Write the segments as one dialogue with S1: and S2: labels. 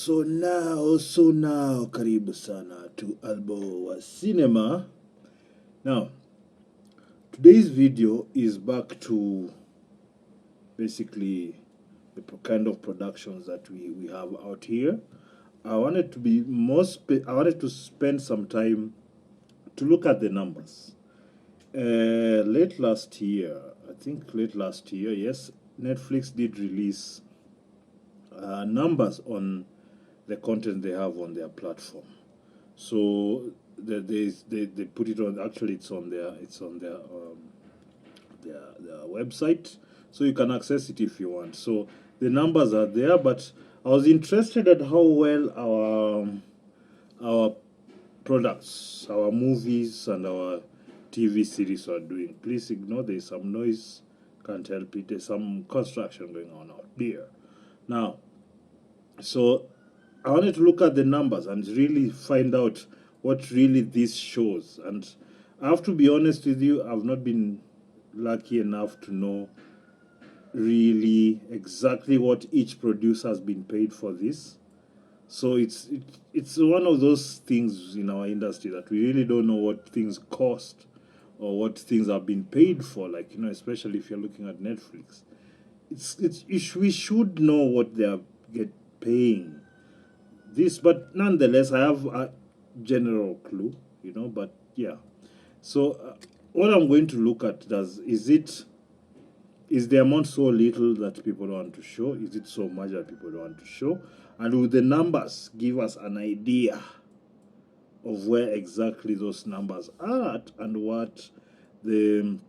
S1: So now, karibu sana to Albo wa Cinema. Now, today's video is back to basically the kind of productions that we have out here. I wanted to be I wanted to spend some time to look at the numbers. Late last year, yes, Netflix did release numbers on the content they have on their platform. So they put it on. Actually, it's on their website, so you can access it if you want. So the numbers are there, but I was interested at how well our products, our movies, and our TV series are doing. Please ignore there's some noise. Can't help it. There's some construction going on out there. Now, so I wanted to look at the numbers and really find out what really this shows. And I have to be honest with you, I've not been lucky enough to know really exactly what each producer has been paid for this. So it's one of those things in our industry that we really don't know what things cost or what things are being paid for. Like, especially if you're looking at Netflix, we should know what they are paying this, but nonetheless, I have a general clue, but yeah. So what I'm going to look at is the amount so little that people don't want to show? Is it so much that people don't want to show? And will the numbers give us an idea of where exactly those numbers are at and what the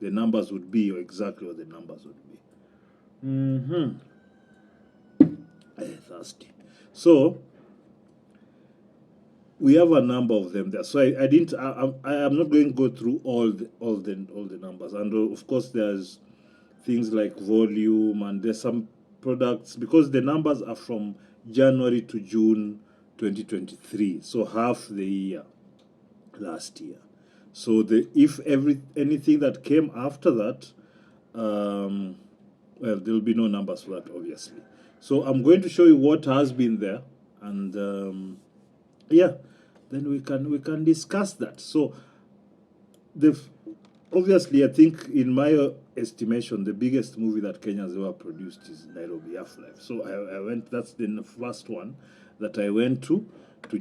S1: numbers would be, or exactly what the numbers would be. Thirsty. So we have a number of them there. So I am not going to go through all the numbers. And of course there's things like volume, and there's some products, because the numbers are from January to June 2023, so half the year last year. So if anything that came after that, well, there'll be no numbers for that, obviously. So I'm going to show you what has been there, and then we can discuss that. So obviously, I think in my estimation, the biggest movie that Kenya has ever produced is Nairobi Half-Life. So I went. That's the first one that I went to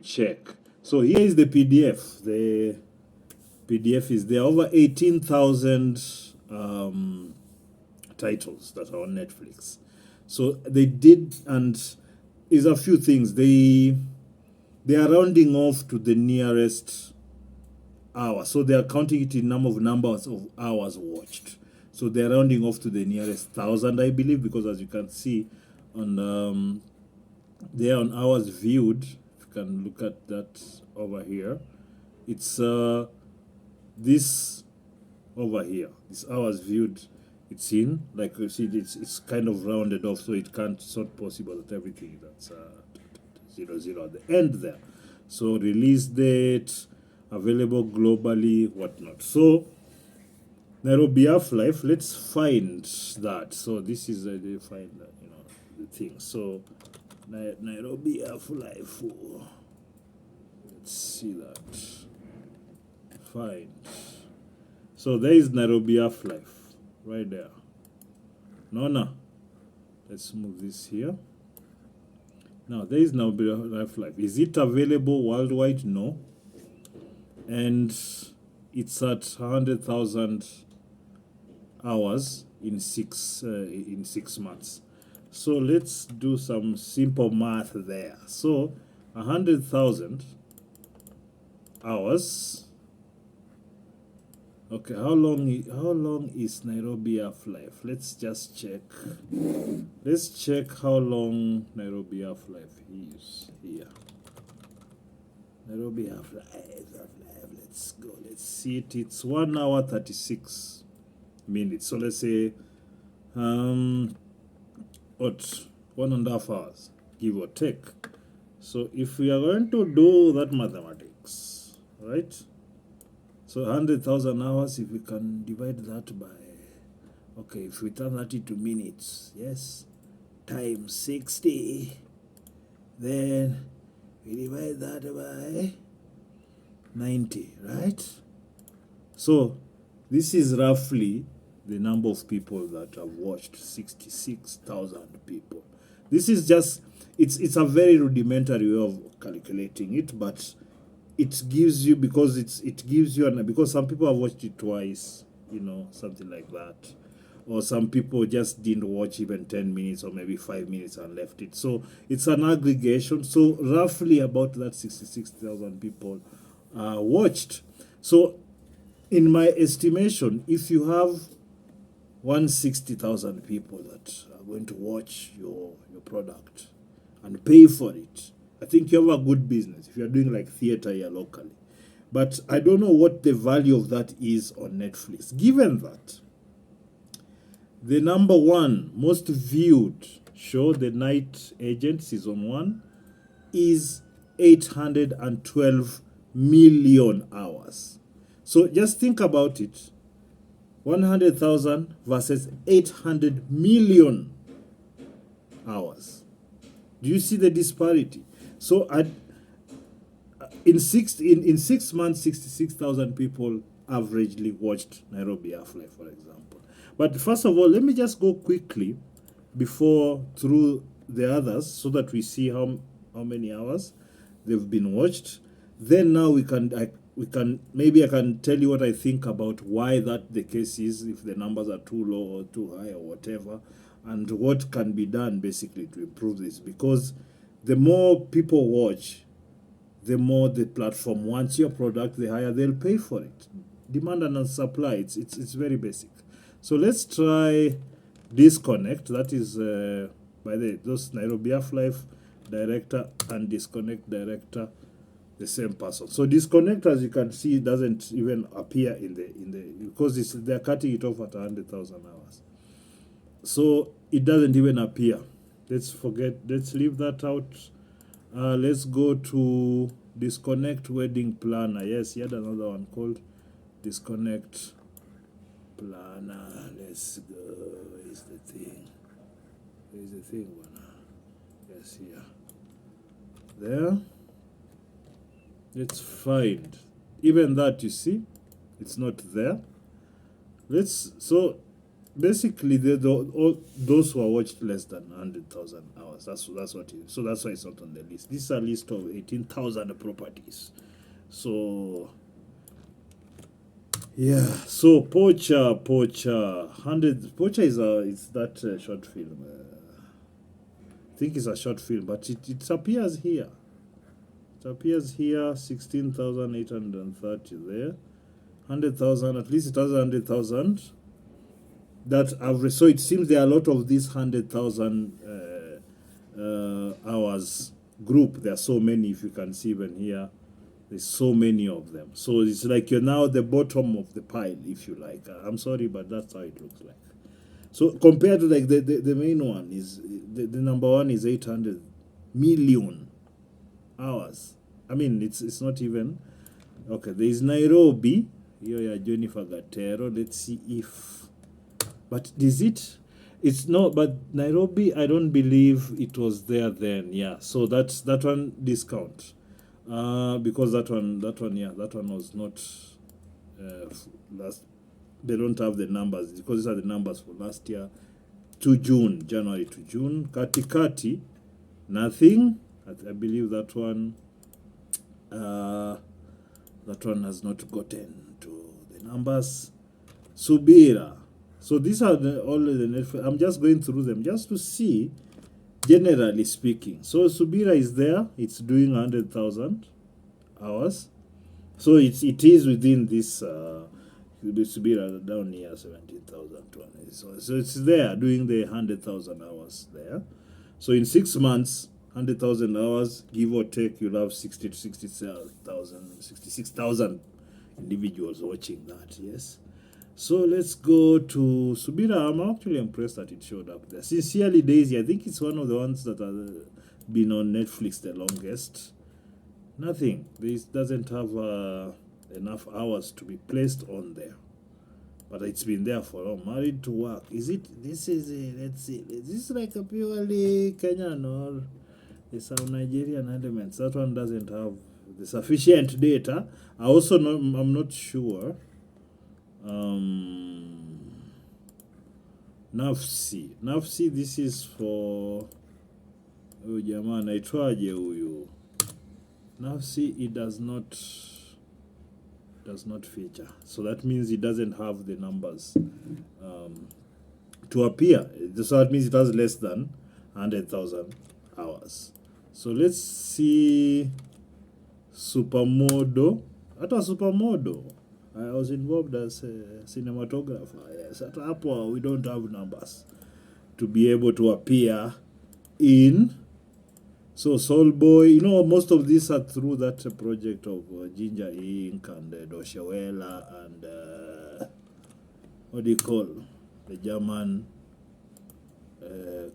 S1: check. So here is the PDF. The PDF is there. Over 18,000 titles that are on Netflix. So they did, and is a few things. They are rounding off to the nearest hour. So they are counting it in numbers of hours watched. So they are rounding off to the nearest 1,000, I believe, because as you can see on there on hours viewed, if you can look at that over here, it's this over here. This hours viewed. It's in, like you see, it's kind of rounded off, so it's not possible that everything that's 00 at the end there. So release date, available globally, whatnot. So Nairobi Half-Life, let's find that. So this is they find that, the thing. So Nairobi Half-Life. Let's see that. Find. So there is Nairobi Half-Life. Right there. No. Let's move this here. Now, there is now Half-Life. Is it available worldwide? No. And it's at 100,000 hours in 6 months. So let's do some simple math there. So 100,000 hours. Okay, how long is Nairobi Half-Life? Let's just check. Let's check how long Nairobi Half-Life is here. Nairobi Half-Life. Let's go. Let's see it. It's 1 hour 36 minutes. So let's say what 1.5 hours, give or take. So if we are going to do that mathematics, right? So 100,000 hours, if we can divide that by, okay, if we turn that into minutes, yes, times 60, then we divide that by 90, right? So this is roughly the number of people that have watched, 66,000 people. This is just, it's a very rudimentary way of calculating it, but it gives you, because it gives you, because some people have watched it twice, you know, something like that. Or some people just didn't watch even 10 minutes or maybe 5 minutes and left it. So it's an aggregation. So roughly about that 66,000 people watched. So in my estimation, if you have 160,000 people that are going to watch your product and pay for it, I think you have a good business if you're doing like theater here locally. But I don't know what the value of that is on Netflix, given that the number one most viewed show, The Night Agent Season 1, is 812 million hours. So just think about it. 100,000 versus 800 million hours. Do you see the disparity? So in 6 months, 66,000 people averagely watched Nairobi Half-Life, for example. But first of all, let me just go quickly before through the others so that we see how many hours they've been watched. Then now we can maybe I can tell you what I think about why that the case is, if the numbers are too low or too high or whatever, and what can be done basically to improve this. Because the more people watch, the more the platform wants your product, the higher they'll pay for it. Demand and supply, it's very basic. So let's try Disconnect. That is by the those Nairobi Half-Life director and Disconnect director, the same person. So Disconnect, as you can see, doesn't even appear in the because they're cutting it off at 100,000 hours. So it doesn't even appear. Let's leave that out. Let's go to Disconnect Wedding Planner. Yes, he had another one called Disconnect Planner. Let's go. Where's the thing? Where's the thing? Yes, here. There. Let's find. Even that, you see, it's not there. So basically, all those who are watched less than 100,000 hours. That's what it is. So that's why it's not on the list. This is a list of 18,000 properties. So yeah. So Pocha 100. Pocha is that short film. I think it's a short film, but it appears here. It appears here, 16,830 there. 100,000, at least it has 100,000. That average. So it seems there are a lot of these 100,000 hours group. There are so many, if you can see even here. There's so many of them. So it's like you're now the bottom of the pile, if you like. I'm sorry, but that's how it looks like. So compared to like the main one is, the number one is 800 million hours. I mean, it's not even. Okay, there is Nairobi. Here you are, Jennifer Gatero. Let's see if. But is it? It's not. But Nairobi, I don't believe it was there then. Yeah. So that one discount. Because that one was not last. They don't have the numbers because these are the numbers for last year to June, January to June. Katikati, nothing. I believe that one has not gotten to the numbers. Subira. So these are all the Netflix. I'm just going through them just to see, generally speaking. So Subira is there. It's doing 100,000 hours. So it is within this. Subira down here 17,200. So it's there doing the 100,000 hours there. So in 6 months, 100,000 hours, give or take, you'll have 60 to 66,000 individuals watching that. Yes. So let's go to Subira. I'm actually impressed that it showed up there. Sincerely Daisy, I think it's one of the ones that have been on Netflix the longest. Nothing. This doesn't have enough hours to be placed on there. but it's been there for long. Married to Work. Is it? This is let's see. Is this like a purely Kenyan or there's some Nigerian elements? That one doesn't have the sufficient data. I'm not sure. Nafsi, this is for huyu jamaa anaitwaje huyu? Nafsi, it does not feature. So that means it doesn't have the numbers to appear. So that means it has less than 100,000 hours. So let's see Supermodo. Hata Supermodo, I was involved as a cinematographer. Yes, at Apple we don't have numbers to be able to appear in. So Soul Boy, most of these are through that project of Ginger Inc. and Doshewela and what do you call the German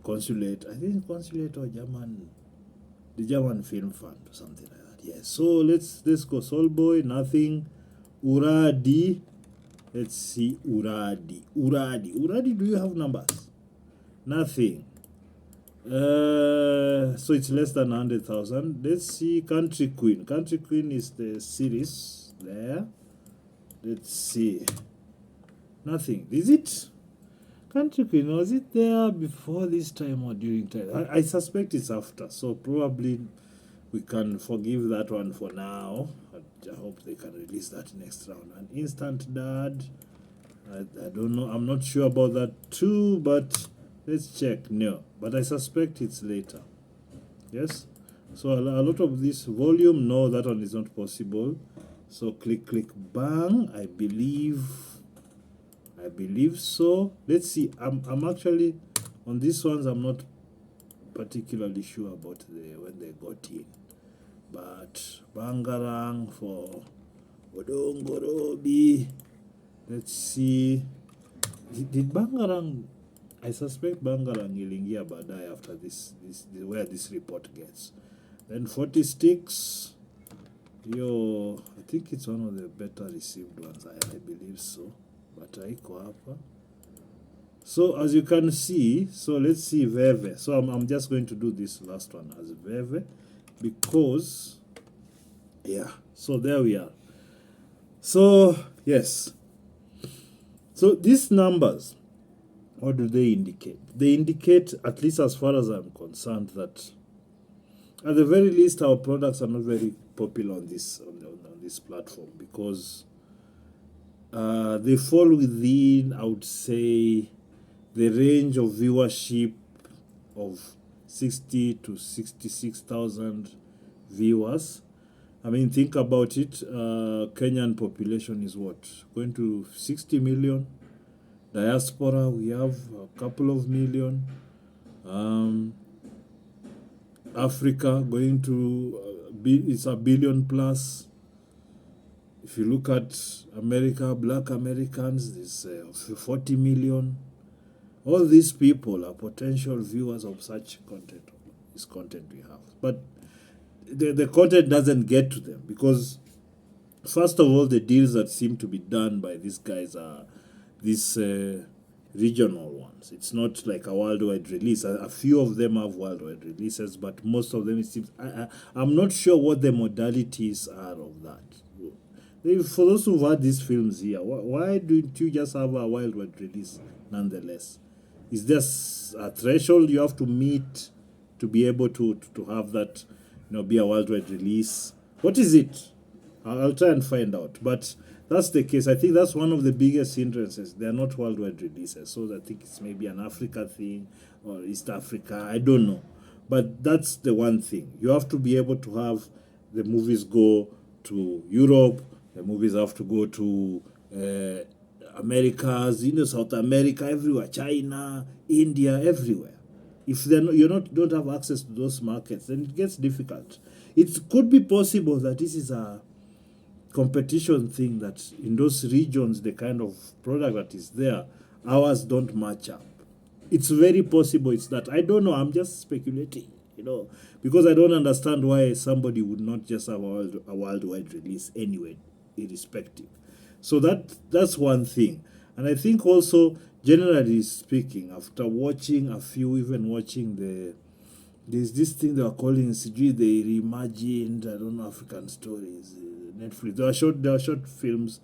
S1: consulate? I think consulate or the German Film Fund or something like that. Yes. So let's go Soul Boy. Nothing. Uradi. Let's see Uradi. Do you have numbers? Nothing. So it's less than 100,000. Let's see Country Queen. Country Queen is the series there. Let's see. Nothing. Is it? Country Queen, was it there before this time or during time? I suspect it's after. So probably we can forgive that one for now. I hope they can release that next round. And Instant Dad, I don't know. I'm not sure about that too, but let's check. No, but I suspect it's later. Yes. So a lot of this volume, no, that one is not possible. So click, bang. I believe so. Let's see. I'm actually on these ones. I'm not particularly sure about when they got in, but Bangarang for Odongorobi. Let's see. Did Bangarang? I suspect Bangarang ilingia baadaye after this where this report gets. Then 40 Sticks. I think it's one of the better received ones. I believe so. But haiko hapa. So as you can see, so let's see Veve. So I'm just going to do this last one as Veve because so there we are. So yes. So these numbers, what do they indicate? They indicate, at least as far as I'm concerned, that at the very least our products are not very popular on this platform because they fall within, I would say, the range of viewership of 60 to 66,000 viewers. I mean, think about it. Kenyan population is what? Going to 60 million. Diaspora, we have a couple of million. Africa going to it's a billion plus. If you look at America, Black Americans, there's 40 million. All these people are potential viewers of such content. This content we have, but the content doesn't get to them because, first of all, the deals that seem to be done by these guys are these regional ones. It's not like a worldwide release. A few of them have worldwide releases, but most of them, it seems, I'm not sure what the modalities are of that. For those who've had these films here, why don't you just have a worldwide release nonetheless? Is there a threshold you have to meet to be able to have that, be a worldwide release? What is it? I'll try and find out. But that's the case. I think that's one of the biggest hindrances. They're not worldwide releases. So I think it's maybe an Africa thing or East Africa. I don't know. But that's the one thing. You have to be able to have the movies go to Europe. The movies have to go to Americas, South America, everywhere, China, India, everywhere. If don't have access to those markets, then it gets difficult. It could be possible that this is a competition thing, that in those regions, the kind of product that is there, ours don't match up. It's very possible it's that. I don't know. I'm just speculating, because I don't understand why somebody would not just have a worldwide release anyway, irrespective. So that's one thing. And I think also, generally speaking, after watching a few, even watching there's this thing they are calling CG, they reimagined, I don't know, African stories, Netflix. There are short films.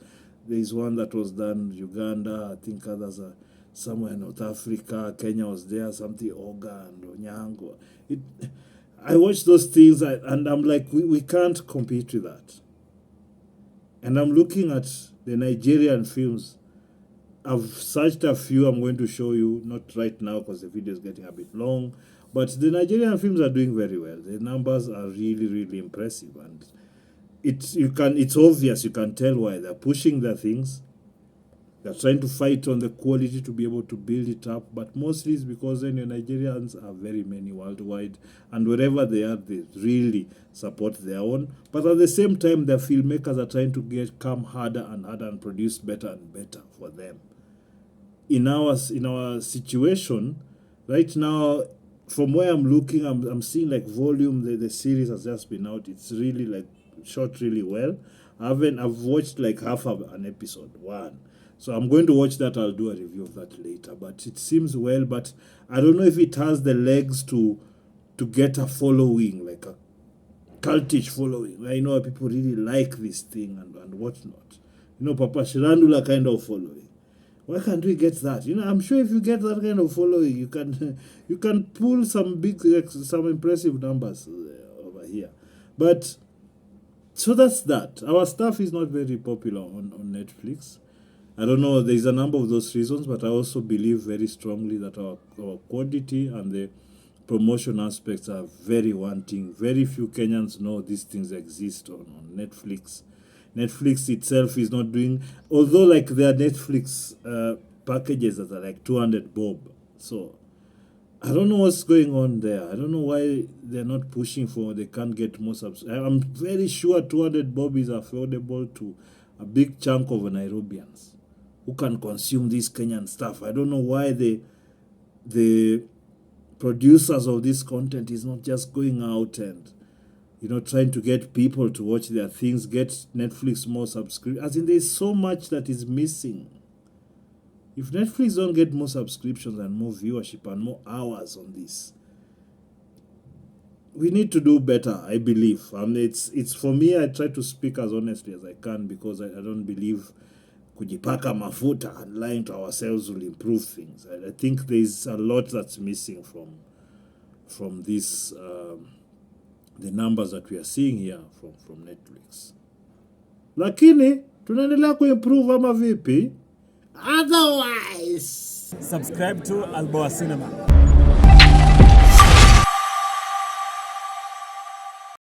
S1: There is one that was done Uganda, I think others are somewhere in North Africa, Kenya was there, something Oga and Onyango. I watch those things and I'm like, we can't compete with that. And I'm looking at the Nigerian films. I've searched a few I'm going to show you, not right now because the video is getting a bit long, but the Nigerian films are doing very well. The numbers are really, really impressive, and it's obvious, you can tell why. They're pushing their things. They're trying to fight on the quality to be able to build it up, but mostly it's because then the Nigerians are very many worldwide, and wherever they are, they really support their own. But at the same time, their filmmakers are trying to come harder and harder and produce better and better for them. In our situation right now, from where I'm looking, I'm seeing like Volume, the series has just been out. It's really like shot really well. I've watched like half of an episode one, so I'm going to watch that. I'll do a review of that later, but it seems well, but I don't know if it has the legs to get a following, like a cultish following. I know people really like this thing and whatnot, Papa Shirandula kind of following. Why can't we get that? I'm sure if you get that kind of following, you can pull some impressive numbers over here. But so that's that. Our stuff is not very popular on Netflix. I don't know. There's a number of those reasons, but I also believe very strongly that our quality and the promotion aspects are very wanting. Very few Kenyans know these things exist on Netflix. Netflix itself is not doing, although like there are Netflix packages that are like 200 bob. So I don't know what's going on there. I don't know why they're not pushing for, they can't get more subs. I'm very sure 200 bob is affordable to a big chunk of Nairobians who can consume this Kenyan stuff. I don't know why the producers of this content is not just going out and trying to get people to watch their things, get Netflix more subscriptions. As in, there's so much that is missing. If Netflix don't get more subscriptions and more viewership and more hours on this, we need to do better, I believe. It's for me, I try to speak as honestly as I can because I don't believe kujipaka mafuta and lying to ourselves will improve things. I think there's a lot that's missing from this... the numbers that we are seeing here from Netflix. Lakini tunaendelea kuimprove ama vipi? Otherwise,
S2: subscribe to Alboa Cinema.